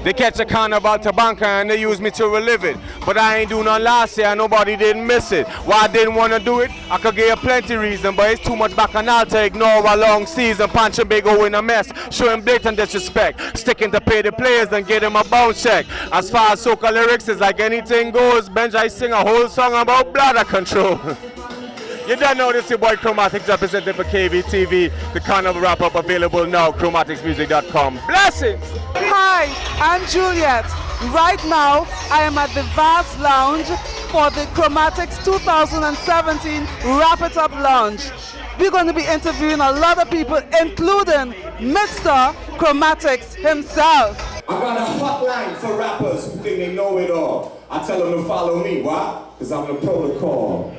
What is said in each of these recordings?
They catch a carnival to banker and they use me to relive it. But I ain't do none last year and nobody didn't miss it. Why I didn't want to do it? I could give you plenty reason, but it's too much bacchanal to ignore a long season. Punch and big O in a mess, showing blatant disrespect. Sticking to pay the players and get them a bounce check. As far as soca lyrics is like anything goes, Benj I sing a whole song about bladder control. You don't know this, your boy Chromatics representing for KVTV. The Carnival Rap Up available now, chromaticsmusic.com. Blessings! Hi, I'm Juliet. Right now, I am at the Vas Lounge for the Chromatics 2017 Wrap It Up Lounge. We're going to be interviewing a lot of people, including Mr. Chromatics himself. I got a hotline for rappers who think they know it all. I tell them to follow me, why? Because I'm the protocol.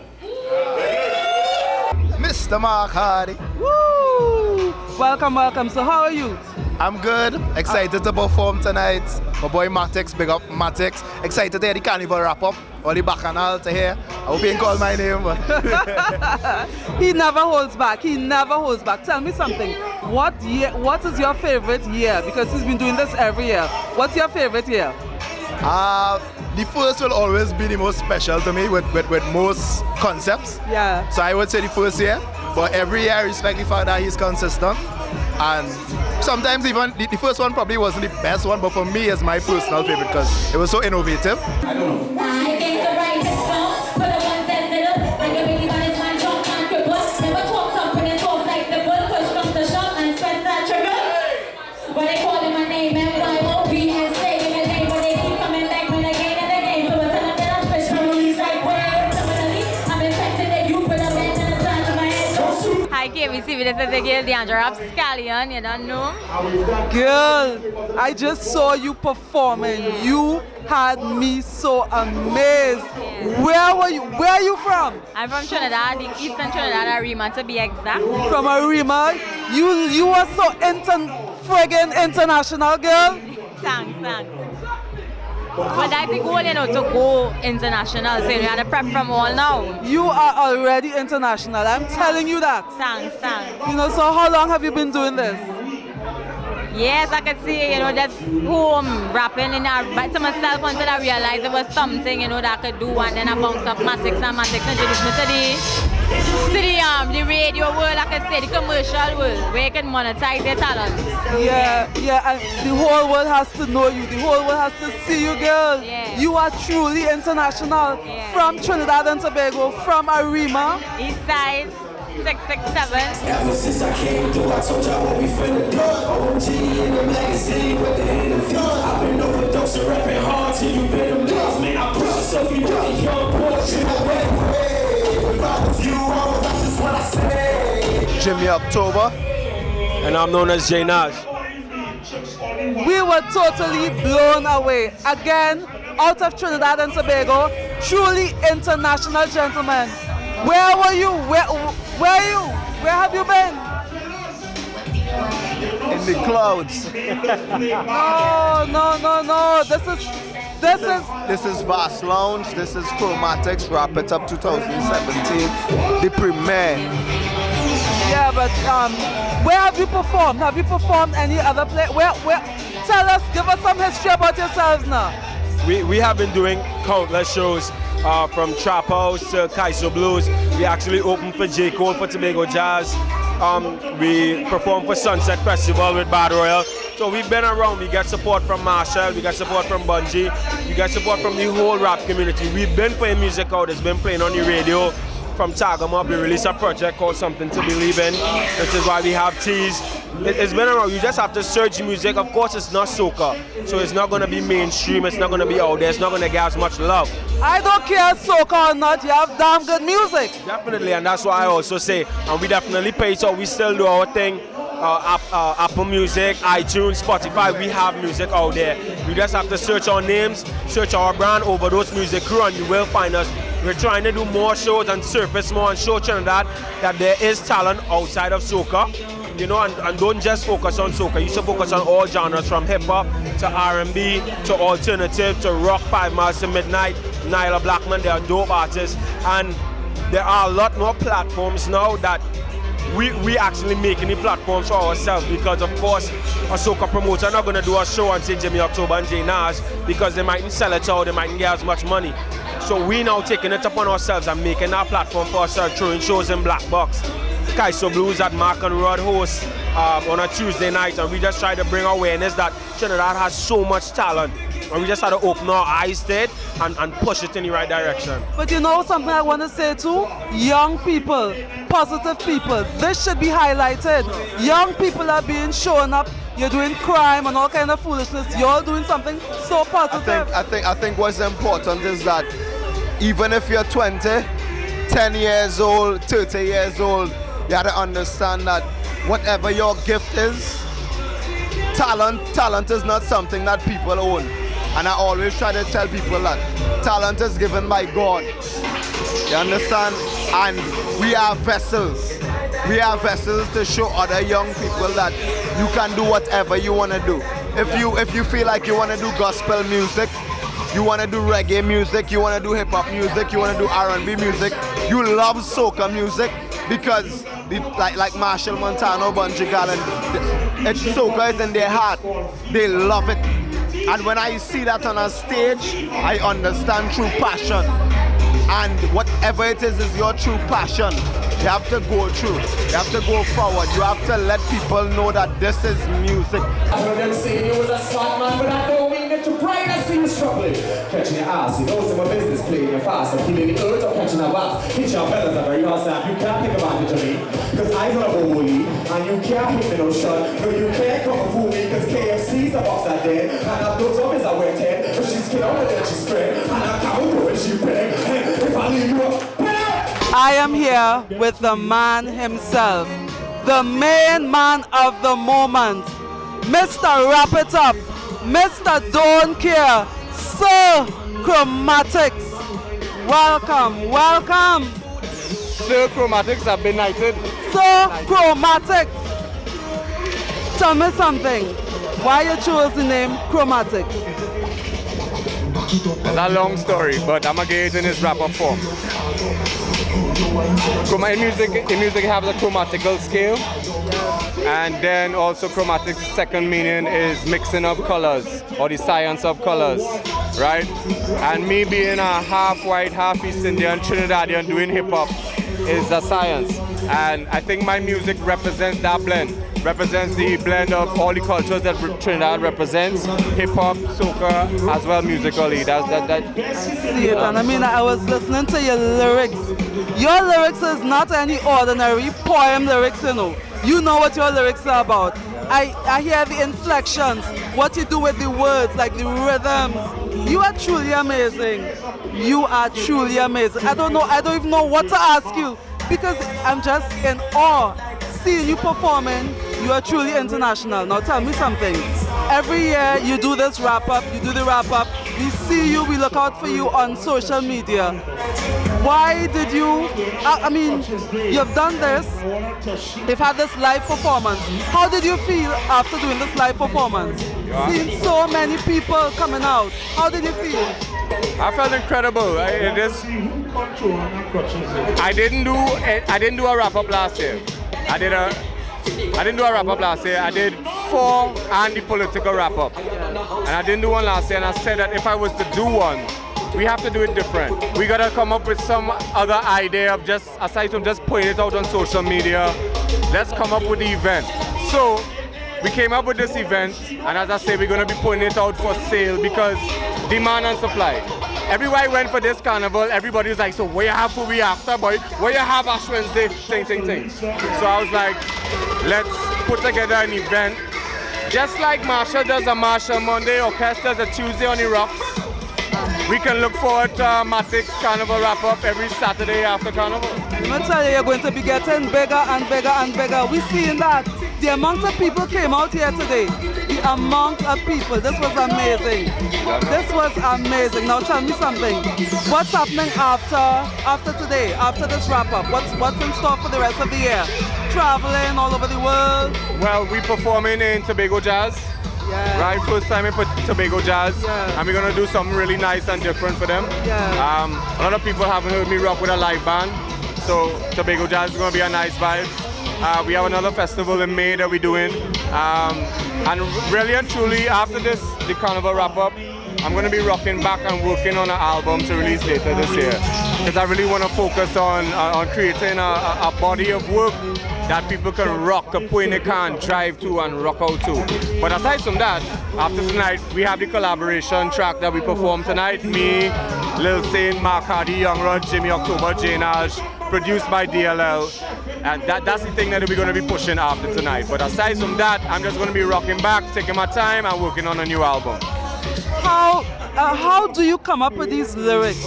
Mr. Mark Hardy. Woo! Welcome, welcome. So how are you? I'm good. Excited to perform tonight. My boy Matix, big up Matix. Excited to hear the Carnival Rap Up. All the bacchanal to hear. I hope you ain't call my name. But He never holds back. He never holds back. Tell me something. What is your favorite year? Because he's been doing this every year. What's your favorite year? The first will always be the most special to me with most concepts. Yeah. So I would say the first year. But every year I respect the fact that he's consistent. And sometimes even the first one probably wasn't the best one, but for me it's my personal favorite because it was so innovative. I don't know. Hi KVTV, this is the girl D'Angelo Scallion, you don't know? Girl, I just saw you performing. You had me so amazed. Yeah. Where were you? Where are you from? I'm from Trinidad, the Eastern Trinidad Arima to be exact. From Arima. You are so friggin' international, girl. Thanks. But that's the goal, you know, to go international. So you have to prep from all now. You are already international. I'm telling you that. Thanks. You know, so how long have you been doing this? Yes, I could see, you know, just home rapping to myself until I realized it was something, you know, that I could do, and then I bounced up Matix introduced me to the radio world, I could say, the commercial world, where you can monetize your talent. Yeah, and the whole world has to know you. The whole world has to see you, girl. Yeah. You are truly international. Yeah. From Trinidad and Tobago, from Arima. East side. 667. Ever since I came through, I told y'all what we finna do. OG in the magazine with the interview. I've been overdosing, rapping hard till you been a mess. Man, I push yourself, you got a young portion away. Without the view, all that's just what I say. Jimmy October. And I'm known as J Naj. We were totally blown away. Again, out of Trinidad and Tobago, truly international gentlemen. Where were you? Where are you? Where have you been? In the clouds. No. This is Vas Lounge. This is Chromatics Wrap It Up 2017. The premiere. Yeah, but where have you performed? Have you performed any other place? Where? Tell us, give us some history about yourselves now. We have been doing countless shows. From Trap House to Kaiser Blues. We actually opened for J. Cole for Tobago Jazz. We performed for Sunset Festival with Bad Royal. So we've been around. We get support from Marshall, we got support from Bungie, we got support from the whole rap community. We've been playing music out, it's been playing on the radio. From Tagama, we released a project called Something to Believe In, which is why we have teas. It's been around. You just have to search music. Of course, it's not soca, so it's not going to be mainstream. It's not going to be out there. It's not going to get as much love. I don't care soca or not. You have damn good music. Definitely, and that's why I also say, and we definitely pay. So we still do our thing. Apple Music, iTunes, Spotify. We have music out there. You just have to search our names, search our brand, Overdose Music Crew, and you will find us. We're trying to do more shows and surface more and show Trinidad that there is talent outside of soca. You know, and don't just focus on soca. You should focus on all genres, from hip-hop to R&B to alternative to rock, 5 Miles to Midnight, Nyla Blackman. They are dope artists, and there are a lot more platforms now that we actually making the platforms for ourselves, because of course a soca promoter not going to do a show on say Jimmy October and Jay Nash because they mightn't sell it out, they mightn't get as much money. So we now taking it upon ourselves and making our platform for ourselves, throwing shows in Black Box. Kaiso Blues at Mark and Rod host on a Tuesday night, and we just try to bring awareness that Trinidad has so much talent, and we just had to open our eyes to it and push it in the right direction. But you know something I want to say too? Young people, positive people, this should be highlighted. Young people are being shown up. You're doing crime and all kind of foolishness. You're doing something so positive. I think what's important is that even if you're 20, 10 years old, 30 years old, you have to understand that whatever your gift is, talent is not something that people own. And I always try to tell people that talent is given by God. You understand? And we are vessels. We are vessels to show other young people that you can do whatever you want to do. If you feel like you want to do gospel music, you want to do reggae music, you want to do hip hop music, you want to do R&B music, you love soca music, because like Marshall Montano, Bunji Garland, soca is in their heart. They love it. And when I see that on a stage, I understand true passion. And whatever it is your true passion. You have to go through. You have to go forward. You have to let people know that this is music. I heard them saying you was a smart man, but I don't mean that you're bright. I see you struggling. Catching your ass, you know, my business, playing your fast. I'm feeling the urge of catching a bass. Hit your fellas are very hard snap. You can't take advantage of me, because I's on a holy, and you can't hit me no shot. No, you can't come and fool me, because KFC's a box out there, and Abdul Job is a wet head. But she's skin over there, she's spread, and I can't do it, she beg. If I leave you up, I am here with the man himself, the main man of the moment, Mr. Wrap It Up, Mr. Don't Care, Sir Chromatics. Welcome, welcome. Sir Chromatics have been knighted. Sir Chromatics. Tell me something. Why you chose the name Chromatics? It's a long story, but I'm going to get it in its wrap-up form. In music have the chromatical scale, and then also chromatics' second meaning is mixing of colors, or the science of colors, right? And me being a half white, half East Indian, Trinidadian doing hip-hop is a science. And I think my music represents that blend. Represents the blend of all the cultures that Trinidad represents, hip-hop, soca, as well musically. I see it, and I mean, I was listening to your lyrics. Your lyrics is not any ordinary poem lyrics, you know. You know what your lyrics are about. I hear the inflections, what you do with the words, like the rhythms. You are truly amazing. You are truly amazing. I don't even know what to ask you, because I'm just in awe. Seeing you performing, you are truly international. Now tell me something. Every year you do this wrap up, you do the wrap up. We see you, we look out for you on social media. Why did you, I mean, you've done this, you've had this live performance. How did you feel after doing this live performance? Seeing so many people coming out, how did you feel? I felt incredible. I didn't do a wrap up last year. I didn't do a wrap up last year. I did 4 and the political wrap up. And I didn't do one last year, and I said that if I was to do one, we have to do it different. We gotta come up with some other idea of just, aside from just putting it out on social media, let's come up with the event. So we came up with this event, and as I say, we're gonna be putting it out for sale because demand and supply. Everywhere I went for this carnival, everybody was like, so what you have for we after, boy? What you have Ash Wednesday? Ting. So I was like, let's put together an event. Just like Marshall does a Marshall Monday, Orchestra's a Tuesday on the Rocks. We can look forward to Chromatics Carnival Rap Up every Saturday after Carnival. I'm going to tell you, you're going to be getting bigger and bigger and bigger. We're seeing that. The amount of people came out here today. The amount of people. This was amazing. This was amazing. Now tell me something. What's happening after today, after this wrap up? What's in store for the rest of the year? Traveling all over the world? Well, we're performing in Tobago Jazz. Yeah. Right, first time in Tobago Jazz, yeah. And we're gonna do something really nice and different for them. Yeah. A lot of people haven't heard me rock with a live band, so Tobago Jazz is gonna be a nice vibe. We have another festival in May that we're doing. And really and truly, after this, the Carnival Rap Up, I'm going to be rocking back and working on an album to release later this year. Because I really want to focus on creating a body of work that people can rock, a point they can drive to and rock out to. But aside from that, after tonight, we have the collaboration track that we perform tonight. Me, Lil Saint, Mark Hardy, Young Rod, Jimmy October, Jane Ash, produced by DLL. And that's the thing that we're going to be pushing after tonight. But aside from that, I'm just going to be rocking back, taking my time and working on a new album. How do you come up with these lyrics?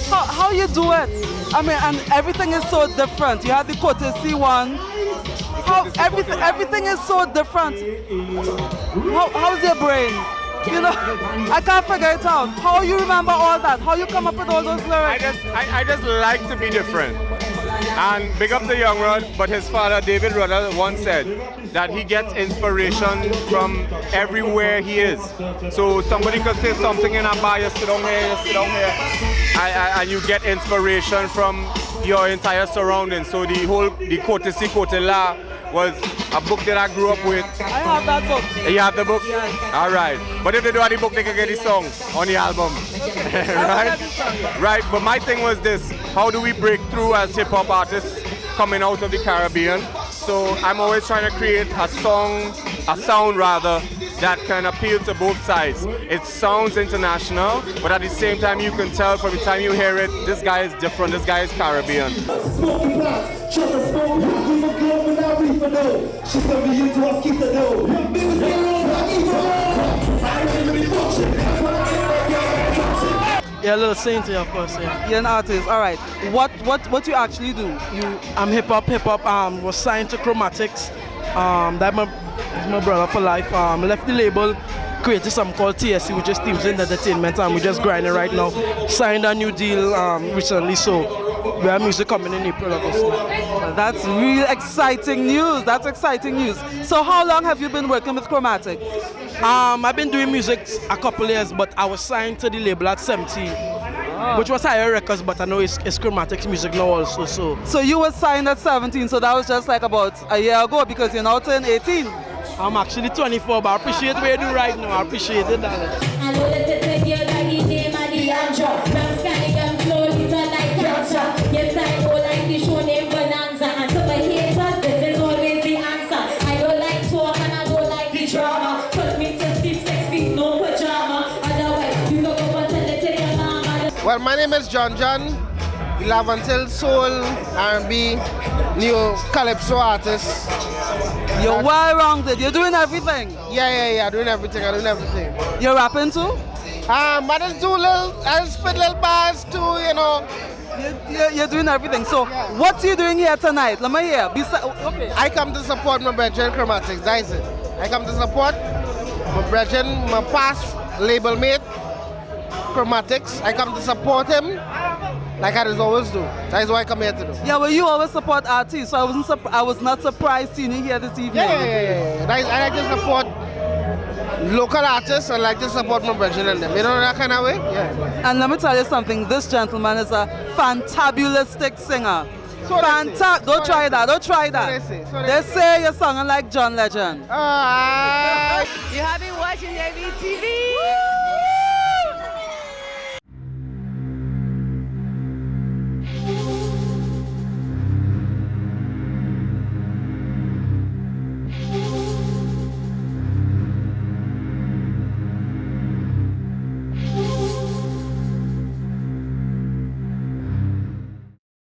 How you do it? I mean, and everything is so different. You have the courtesy one. Everything is so different. How's your brain? You know, I can't figure it out. How you remember all that? How you come up with all those lyrics? I just like to be different. And big up to Young Rod, but his father, David Rudder, once said that he gets inspiration from everywhere he is. So somebody could say something in a bar, you sit down here, you sit down here, and you get inspiration from your entire surroundings. So the Courtesy Cotilla was a book that I grew up with. I have that book. You have the book? Yes. All right. But if they don't have the book, they can get the song on the album. Okay. Right? Right. But my thing was this: how do we break through as hip-hop artists coming out of the Caribbean? So I'm always trying to create a sound that can appeal to both sides. It sounds international, but at the same time you can tell from the time you hear it, this guy is different, this guy is Caribbean. Yeah, Lil Saint, of course, yeah. You're an artist, all right. What you actually do? I'm hip hop, was signed to Chromatics. That's my brother for life. Left the label, created something called TSC, which is Teams in Entertainment, and we're just grinding right now. Signed a new deal recently, so we have music coming in April, obviously. That's real exciting news. That's exciting news. So how long have you been working with Chromatics? I've been doing music a couple years, but I was signed to the label at 17, which was Higher Records, but I know it's Chromatics music now also. So you were signed at 17, so that was just like about a year ago, because you're now turning 18. I'm actually 24, but I appreciate what you do right now. I appreciate it, darling. I know that it take you like the name of the Andra. I'm scanning them slowly to like cancer. Yes, I know like the show name Bonanza. And to my haters, this is always the answer. I don't like talk and I don't like the drama. Put me to sleep 6 feet, no pajama. Otherwise, you go go and tell it to your mama. Well, my name is John. We love until soul, R&B, new calypso artist. You're well-rounded. You're doing everything. Yeah. Doing everything. I'm doing everything. You're rapping too? I just spit little bars too, you know. You're doing everything. So, what are you doing here tonight? Let me hear. Okay. I come to support my brethren Chromatics. That's it. I come to support my brethren, my past label mate, Chromatics. I come to support him. Like I just always do. That is what I come here to do. Yeah, well, you always support artists, so I was not surprised seeing you here this evening. Yeah. I like to support local artists. I like to support my brethren and them. You know that kind of way? Yeah. And let me tell you something. This gentleman is a fantabulistic singer. Don't try that. They say you're singing like John Legend. You have been watching KVTV.